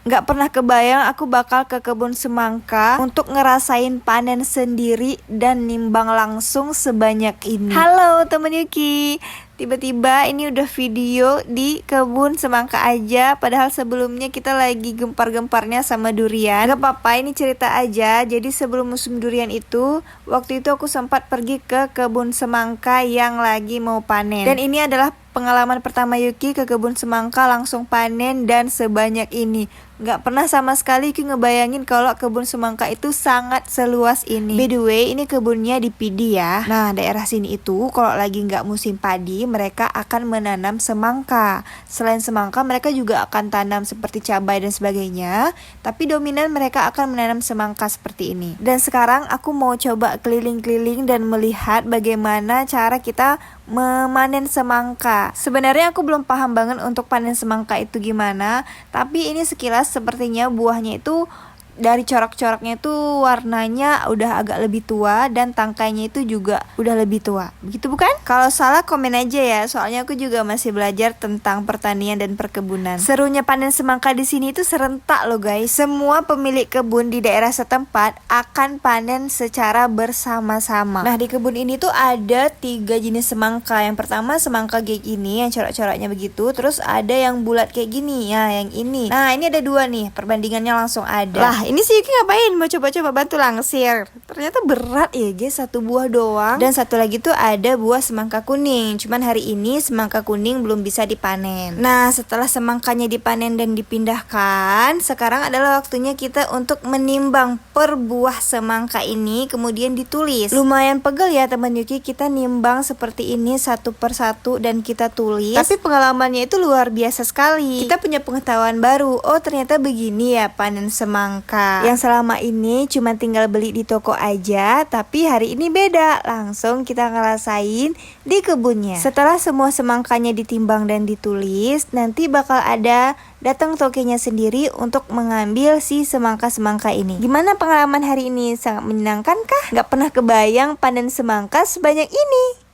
Nggak pernah kebayang aku bakal ke kebun semangka untuk ngerasain panen sendiri dan nimbang langsung sebanyak ini. Halo temen Yuki, tiba-tiba ini udah video di kebun semangka aja, padahal sebelumnya kita lagi gempar-gemparnya sama durian. Gak apa-apa, ini cerita aja. Jadi sebelum musim durian itu, waktu itu aku sempat pergi ke kebun semangka yang lagi mau panen. Dan ini adalah pengalaman pertama Yuki ke kebun semangka langsung panen dan sebanyak ini. Gak pernah sama sekali Yuki ngebayangin kalau kebun semangka itu sangat seluas ini. By the way, ini kebunnya di Pidi ya. Nah, daerah sini itu kalau lagi gak musim padi, mereka akan menanam semangka. Selain semangka, mereka juga akan tanam seperti cabai dan sebagainya. Tapi dominan mereka akan menanam semangka seperti ini. Dan sekarang aku mau coba keliling-keliling dan melihat bagaimana cara kita memanen semangka. Sebenarnya aku belum paham banget untuk panen semangka itu gimana, tapi ini sekilas sepertinya buahnya itu dari corak-coraknya itu warnanya udah agak lebih tua dan tangkainya itu juga udah lebih tua. Begitu bukan? Kalau salah komen aja ya, soalnya aku juga masih belajar tentang pertanian dan perkebunan. Serunya panen semangka di sini itu serentak loh guys. Semua pemilik kebun di daerah setempat akan panen secara bersama-sama. Nah, di kebun ini tuh ada 3 jenis semangka. Yang pertama semangka kayak gini yang corak-coraknya begitu, terus ada yang bulat kayak gini ya, yang ini. Nah, ini ada 2 nih, perbandingannya langsung ada. Lah, ini si Yuki ngapain? Mau coba-coba bantu langsir. Ternyata berat ya guys, 1 buah doang. Dan satu lagi tuh ada buah semangka kuning. Cuman hari ini semangka kuning belum bisa dipanen. Nah, setelah semangkanya dipanen dan dipindahkan, sekarang adalah waktunya kita untuk menimbang per buah semangka ini, kemudian ditulis. Lumayan pegel ya teman Yuki, kita nimbang seperti ini satu per satu dan kita tulis. Tapi pengalamannya itu luar biasa sekali. Kita punya pengetahuan baru. Oh, ternyata begini ya panen semangka. Yang selama ini cuma tinggal beli di toko aja, tapi hari ini beda. Langsung kita ngerasain di kebunnya. Setelah semua semangkanya ditimbang dan ditulis, nanti bakal ada datang tokenya sendiri untuk mengambil si semangka-semangka ini. Gimana pengalaman hari ini? Sangat menyenangkan kah? Gak pernah kebayang panen semangka sebanyak ini.